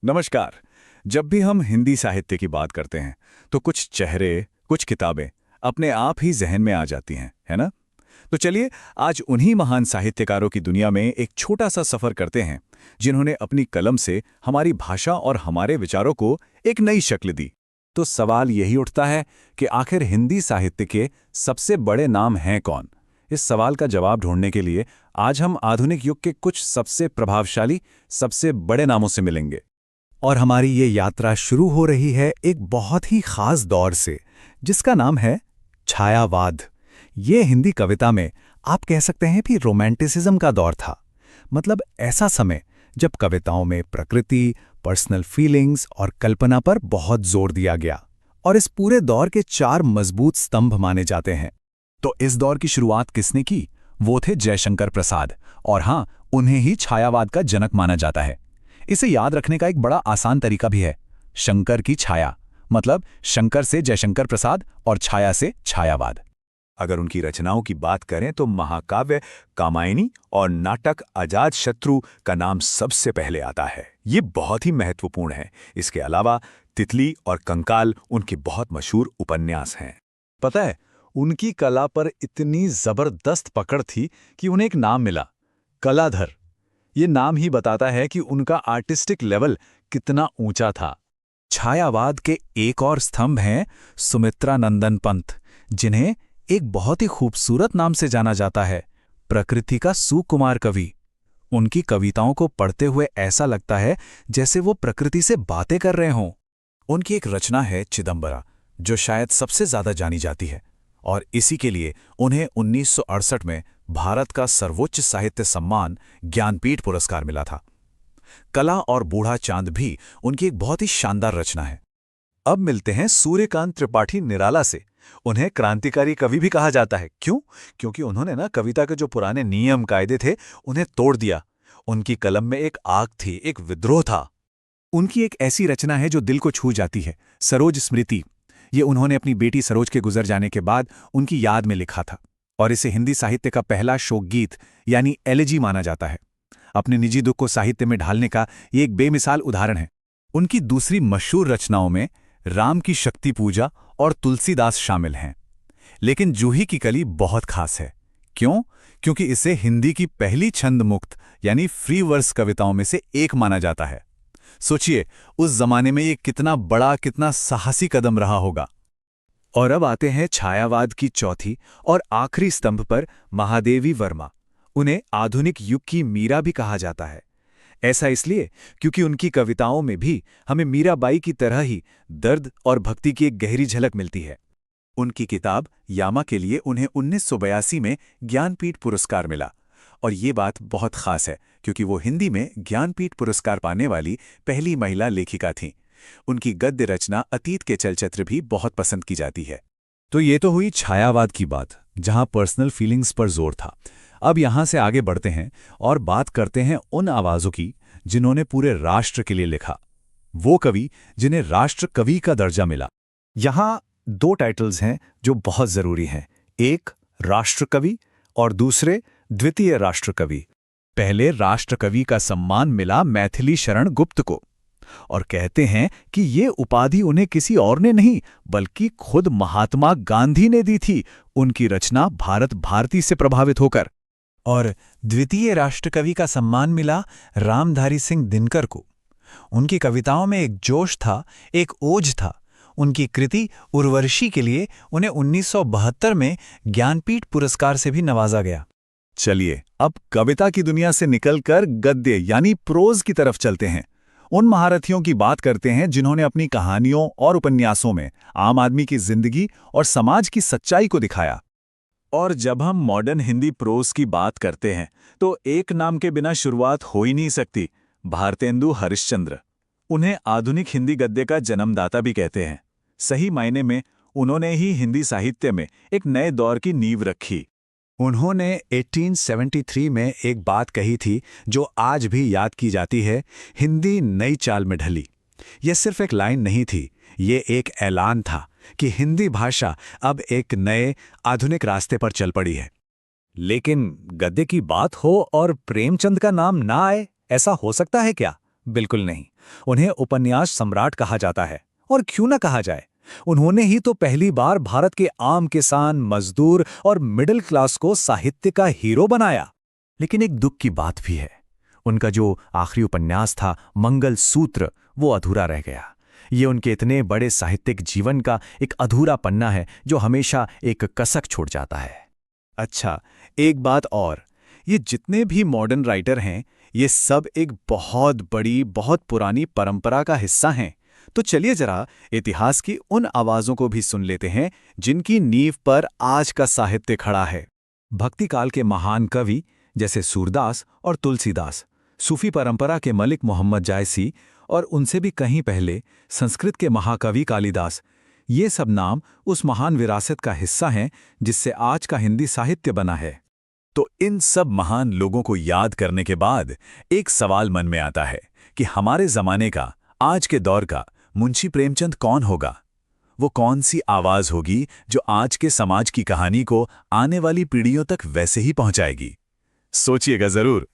नमस्कार। जब भी हम हिंदी साहित्य की बात करते हैं तो कुछ चेहरे, कुछ किताबें अपने आप ही जहन में आ जाती हैं, है ना? तो चलिए आज उन्हीं महान साहित्यकारों की दुनिया में एक छोटा सा सफर करते हैं जिन्होंने अपनी कलम से हमारी भाषा और हमारे विचारों को एक नई शक्ल दी। तो सवाल यही उठता है कि आखिर हिंदी साहित्य के सबसे बड़े नाम हैं कौन? इस सवाल का जवाब ढूंढने के लिए आज हम आधुनिक युग के कुछ सबसे प्रभावशाली, सबसे बड़े नामों से मिलेंगे। और हमारी ये यात्रा शुरू हो रही है एक बहुत ही खास दौर से, जिसका नाम है छायावाद। ये हिंदी कविता में आप कह सकते हैं कि रोमांटिसिज्म का दौर था। मतलब ऐसा समय जब कविताओं में प्रकृति, पर्सनल फीलिंग्स और कल्पना पर बहुत जोर दिया गया, और इस पूरे दौर के चार मजबूत स्तंभ माने जाते हैं। तो इस दौर की शुरुआत किसने की? वो थे जयशंकर प्रसाद, और हाँ, उन्हें ही छायावाद का जनक माना जाता है। इसे याद रखने का एक बड़ा आसान तरीका भी है, शंकर की छाया। मतलब शंकर से जयशंकर प्रसाद और छाया से छायावाद। अगर उनकी रचनाओं की बात करें तो महाकाव्य कामायनी और नाटक अजातशत्रु का नाम सबसे पहले आता है। ये बहुत ही महत्वपूर्ण है। इसके अलावा तितली और कंकाल उनके बहुत मशहूर उपन्यास हैं। पता है, उनकी कला पर इतनी जबरदस्त पकड़ थी कि उन्हें एक नाम मिला, कलाधर। ये नाम ही बताता है कि उनका आर्टिस्टिक लेवल कितना ऊंचा था। छायावाद के एक और स्तंभ हैं सुमित्रा नंदन पंत, जिन्हें एक बहुत ही खूबसूरत नाम से जाना जाता है, प्रकृति का सुकुमार कवि। उनकी कविताओं को पढ़ते हुए ऐसा लगता है जैसे वो प्रकृति से बातें कर रहे हों। उनकी एक रचना है चिदंबरा, जो शायद सबसे ज्यादा जानी जाती है, और इसी के लिए उन्हें 1968 में भारत का सर्वोच्च साहित्य सम्मान ज्ञानपीठ पुरस्कार मिला था। कला और बूढ़ा चांद भी उनकी एक बहुत ही शानदार रचना है। अब मिलते हैं सूर्यकांत त्रिपाठी निराला से। उन्हें क्रांतिकारी कवि भी कहा जाता है। क्यों? क्योंकि उन्होंने कविता के जो पुराने नियम कायदे थे उन्हें तोड़ दिया। उनकी कलम में एक आग थी, एक विद्रोह था। उनकी एक ऐसी रचना है जो दिल को छू जाती है, सरोज स्मृति। ये उन्होंने अपनी बेटी सरोज के गुजर जाने के बाद उनकी याद में लिखा था, और इसे हिंदी साहित्य का पहला शोक गीत यानी एलेजी माना जाता है। अपने निजी दुख को साहित्य में ढालने का ये एक बेमिसाल उदाहरण है। उनकी दूसरी मशहूर रचनाओं में राम की शक्ति पूजा और तुलसीदास शामिल हैं। लेकिन जूही की कली बहुत खास है। क्यों? क्योंकि इसे हिंदी की पहली छंद मुक्त यानी फ्री वर्स कविताओं में से एक माना जाता है। सोचिए, उस जमाने में ये कितना बड़ा, कितना साहसी कदम रहा होगा। और अब आते हैं छायावाद की चौथी और आखिरी स्तंभ पर, महादेवी वर्मा। उन्हें आधुनिक युग की मीरा भी कहा जाता है। ऐसा इसलिए क्योंकि उनकी कविताओं में भी हमें मीराबाई की तरह ही दर्द और भक्ति की एक गहरी झलक मिलती है। उनकी किताब यामा के लिए उन्हें 1982 में ज्ञानपीठ पुरस्कार मिला, और ये बात बहुत खास है क्योंकि वो हिंदी में ज्ञानपीठ पुरस्कार पाने वाली पहली महिला लेखिका थीं। उनकी गद्य रचना अतीत के चलचित्र भी बहुत पसंद की जाती है। तो ये तो हुई छायावाद की बात, जहां पर्सनल फीलिंग्स पर जोर था। अब यहां से आगे बढ़ते हैं और बात करते हैं उन आवाजों की जिन्होंने पूरे राष्ट्र के लिए लिखा। वो कवि जिन्हें राष्ट्र कवि का दर्जा मिला। यहां दो टाइटल्स हैं जो बहुत जरूरी हैं, एक राष्ट्रकवि और दूसरे द्वितीय राष्ट्रकवि। पहले राष्ट्रकवि का सम्मान मिला मैथिली शरण गुप्त को, और कहते हैं कि ये उपाधि उन्हें किसी और ने नहीं बल्कि खुद महात्मा गांधी ने दी थी, उनकी रचना भारत भारती से प्रभावित होकर। और द्वितीय राष्ट्रकवि का सम्मान मिला रामधारी सिंह दिनकर को। उनकी कविताओं में एक जोश था, एक ओज था। उनकी कृति उर्वशी के लिए उन्हें 1972 में ज्ञानपीठ पुरस्कार से भी नवाजा गया। चलिए अब कविता की दुनिया से निकलकर गद्य यानी प्रोज की तरफ चलते हैं। उन महारथियों की बात करते हैं जिन्होंने अपनी कहानियों और उपन्यासों में आम आदमी की जिंदगी और समाज की सच्चाई को दिखाया। और जब हम मॉडर्न हिंदी प्रोज की बात करते हैं तो एक नाम के बिना शुरुआत हो ही नहीं सकती, भारतेंदु हरिश्चंद्र। उन्हें आधुनिक हिंदी गद्य का जन्मदाता भी कहते हैं। सही मायने में उन्होंने ही हिंदी साहित्य में एक नए दौर की नींव रखी। उन्होंने 1873 में एक बात कही थी जो आज भी याद की जाती है, हिंदी नई चाल में ढली। यह सिर्फ एक लाइन नहीं थी, ये एक ऐलान था कि हिंदी भाषा अब एक नए आधुनिक रास्ते पर चल पड़ी है। लेकिन गद्य की बात हो और प्रेमचंद का नाम ना आए, ऐसा हो सकता है क्या? बिल्कुल नहीं। उन्हें उपन्यास सम्राट कहा जाता है। और क्यों ना कहा जाए, उन्होंने ही तो पहली बार भारत के आम किसान, मजदूर और मिडिल क्लास को साहित्य का हीरो बनाया। लेकिन एक दुख की बात भी है, उनका जो आखिरी उपन्यास था मंगल सूत्र, वो अधूरा रह गया। ये उनके इतने बड़े साहित्यिक जीवन का एक अधूरा पन्ना है जो हमेशा एक कसक छोड़ जाता है। अच्छा, एक बात और, ये जितने भी मॉडर्न राइटर हैं, ये सब एक बहुत बड़ी, बहुत पुरानी परंपरा का हिस्सा हैं। तो चलिए जरा इतिहास की उन आवाज़ों को भी सुन लेते हैं जिनकी नींव पर आज का साहित्य खड़ा है। भक्ति काल के महान कवि जैसे सूरदास और तुलसीदास, सूफी परंपरा के मलिक मोहम्मद जायसी और उनसे भी कहीं पहले संस्कृत के महाकवि कालिदास, ये सब नाम उस महान विरासत का हिस्सा हैं जिससे आज का हिंदी साहित्य बना है। तो इन सब महान लोगों को याद करने के बाद एक सवाल मन में आता है कि हमारे जमाने का, आज के दौर का मुंशी प्रेमचंद कौन होगा? वो कौन सी आवाज होगी जो आज के समाज की कहानी को आने वाली पीढ़ियों तक वैसे ही पहुंचाएगी? सोचिएगा जरूर।